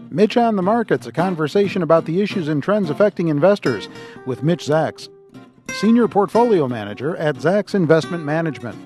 Mitch on the Markets, a conversation about the issues and trends affecting investors with Mitch Zacks, Senior Portfolio Manager at Zacks Investment Management.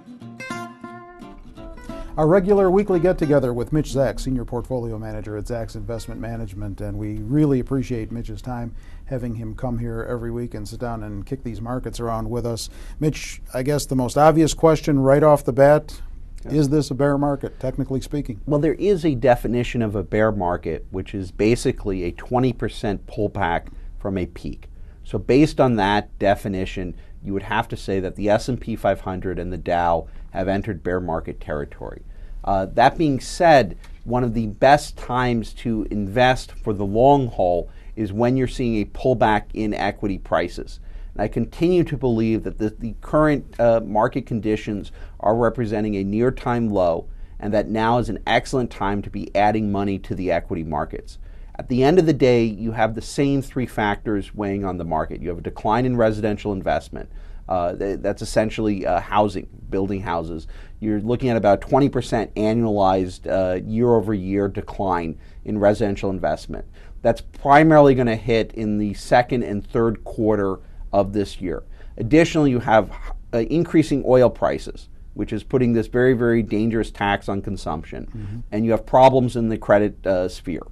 Our regular weekly get-together with Mitch Zacks, Senior Portfolio Manager at Zacks Investment Management, and we really appreciate Mitch's time, having him come here every week and sit down and kick these markets around with us. Mitch, I guess the most obvious question right off the bat, is this a bear market, technically speaking? Well, there is a definition of a bear market, which is basically a 20% pullback from a peak. So based on that definition, you would have to say that the S&P 500 and the Dow have entered bear market territory. That being said, one of the best times to invest for the long haul is when you're seeing a pullback in equity prices. And I continue to believe that the current market conditions are representing a near-time low, and that now is an excellent time to be adding money to the equity markets. At the end of the day, you have the same three factors weighing on the market. You have a decline in residential investment. That's essentially housing, building houses. You're looking at about 20% annualized year-over-year decline in residential investment. That's primarily going to hit in the second and third quarter of this year. Additionally, you have increasing oil prices, which is putting this very, very dangerous tax on consumption. And you have problems in the credit sphere.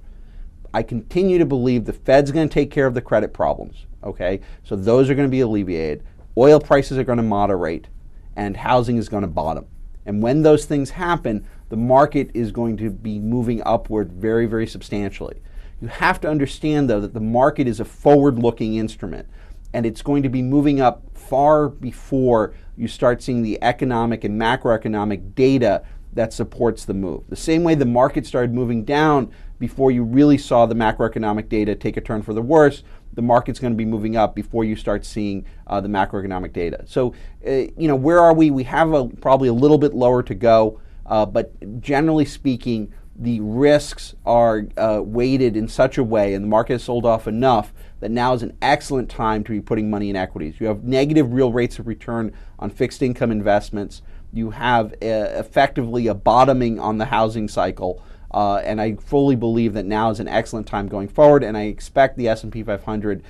I continue to believe the Fed's going to take care of the credit problems, okay? So those are going to be alleviated. Oil prices are going to moderate, and housing is going to bottom. And when those things happen, the market is going to be moving upward very, very substantially. You have to understand, though, that the market is a forward-looking instrument, and it's going to be moving up far before you start seeing the economic and macroeconomic data that supports the move. The same way the market started moving down before you really saw the macroeconomic data take a turn for the worse, the market's going to be moving up before you start seeing the macroeconomic data. So, where are we? We have probably a little bit lower to go, but generally speaking, the risks are weighted in such a way, and the market has sold off enough that now is an excellent time to be putting money in equities. You have negative real rates of return on fixed income investments. You have effectively a bottoming on the housing cycle. And I fully believe that now is an excellent time going forward, and I expect the S&P 500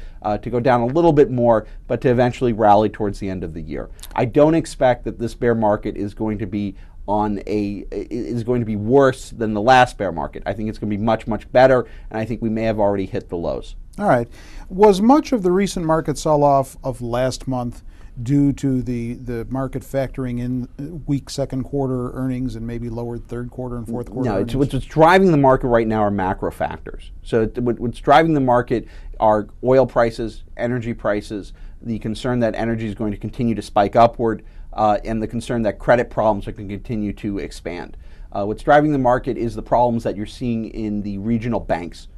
to go down a little bit more, but to eventually rally towards the end of the year. I don't expect that this bear market is going to be worse than the last bear market. I think it's going to be much, much better, and I think we may have already hit the lows. All right. Was much of the recent market sell-off of last month due to the market factoring in weak second quarter earnings and maybe lowered third quarter and fourth quarter earnings? No, what's driving the market right now are macro factors. So what's driving the market are oil prices, energy prices, the concern that energy is going to continue to spike upward, and the concern that credit problems are going to continue to expand. What's driving the market is the problems that you're seeing in the regional banks.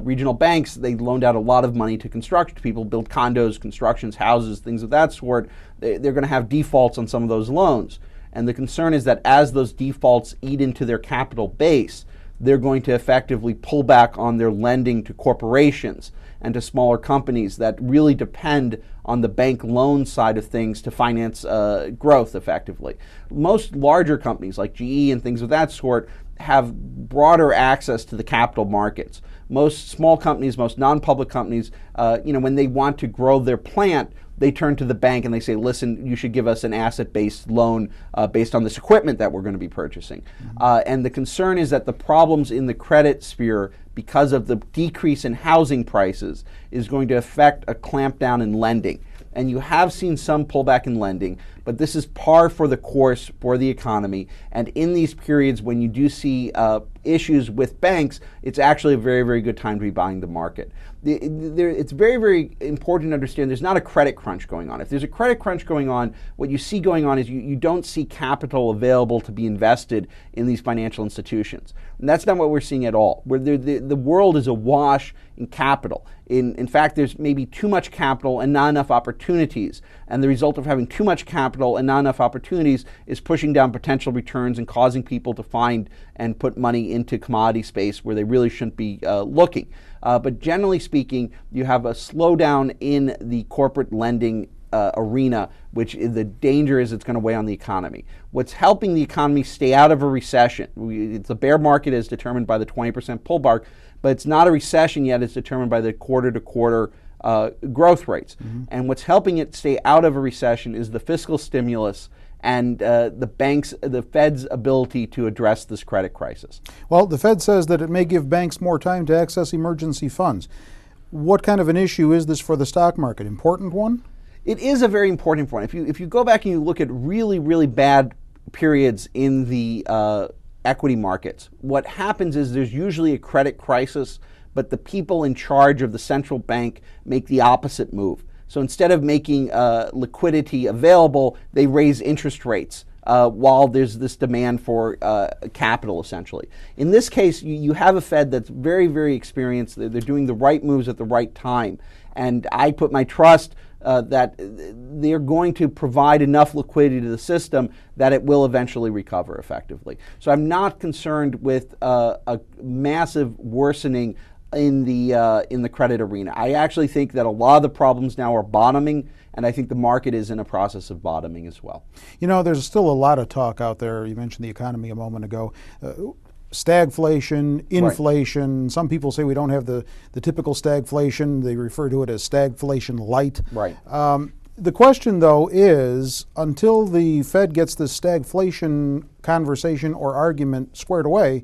Regional banks, they loaned out a lot of money to construction. People build condos, constructions, houses, things of that sort. They're going to have defaults on some of those loans. And the concern is that as those defaults eat into their capital base, they're going to effectively pull back on their lending to corporations and to smaller companies that really depend on the bank loan side of things to finance growth effectively. Most larger companies like GE and things of that sort have broader access to the capital markets. Most small companies, most non-public companies, when they want to grow their plant, they turn to the bank and they say, listen, you should give us an asset-based loan based on this equipment that we're going to be purchasing. And the concern is that the problems in the credit sphere, because of the decrease in housing prices, is going to affect a clampdown in lending. And you have seen some pullback in lending, but this is par for the course for the economy. And in these periods when you do see issues with banks, it's actually a very, very good time to be buying the market. It's very, very important to understand there's not a credit crunch going on. If there's a credit crunch going on, what you see going on is you don't see capital available to be invested in these financial institutions. And that's not what we're seeing at all. The world is awash in capital. In fact, there's maybe too much capital and not enough opportunities. And the result of having too much capital and not enough opportunities is pushing down potential returns and causing people to find and put money into commodity space where they really shouldn't be looking. But generally speaking, you have a slowdown in the corporate lending arena, which the danger is it's going to weigh on the economy. What's helping the economy stay out of a recession, it's a bear market is determined by the 20% pullback, but it's not a recession yet. It's determined by the quarter-to-quarter growth rates. And what's helping it stay out of a recession is the fiscal stimulus and the Fed's ability to address this credit crisis. Well, the Fed says that it may give banks more time to access emergency funds. What kind of an issue is this for the stock market? Important one? It is a very important one. If you go back and you look at really, really bad periods in the equity markets, what happens is there's usually a credit crisis, but the people in charge of the central bank make the opposite move. So instead of making liquidity available, they raise interest rates while there's this demand for capital, essentially. In this case, you have a Fed that's very, very experienced. They're doing the right moves at the right time. And I put my trust that they're going to provide enough liquidity to the system that it will eventually recover effectively. So I'm not concerned with a massive worsening in the credit arena. I actually think that a lot of the problems now are bottoming, and I think the market is in a process of bottoming as well. You know, there's still a lot of talk out there. You mentioned the economy a moment ago. Stagflation, inflation. Right. Some people say we don't have the typical stagflation. They refer to it as stagflation light. Right. The question, though, is until the Fed gets this stagflation conversation or argument squared away,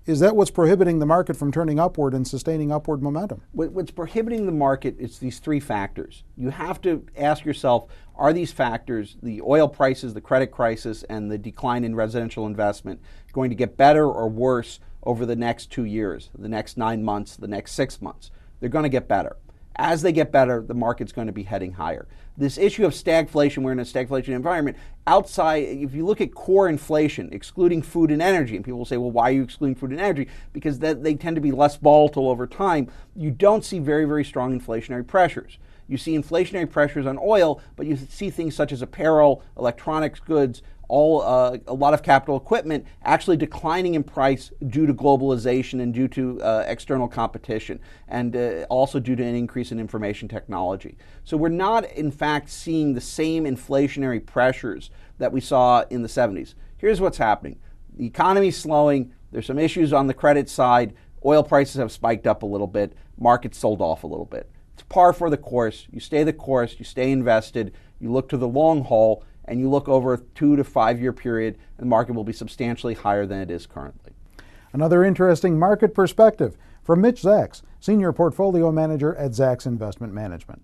is that what's prohibiting the market from turning upward and sustaining upward momentum? What's prohibiting the market is these three factors. You have to ask yourself, are these factors, the oil prices, the credit crisis, and the decline in residential investment, going to get better or worse over the next 2 years, the next 9 months, the next 6 months? They're going to get better. As they get better, the market's going to be heading higher. This issue of stagflation, we're in a stagflation environment. Outside, if you look at core inflation, excluding food and energy, and people will say, well, why are you excluding food and energy? Because they tend to be less volatile over time. You don't see very, very strong inflationary pressures. You see inflationary pressures on oil, but you see things such as apparel, electronics goods, a lot of capital equipment actually declining in price due to globalization and due to external competition, and also due to an increase in information technology. So we're not, in fact, seeing the same inflationary pressures that we saw in the 70s. Here's what's happening. The economy's slowing. There's some issues on the credit side. Oil prices have spiked up a little bit. Markets sold off a little bit. It's par for the course. You stay the course. You stay invested. You look to the long haul, and you look over a 2 to 5 year period, and the market will be substantially higher than it is currently. Another interesting market perspective from Mitch Zacks, Senior Portfolio Manager at Zacks Investment Management.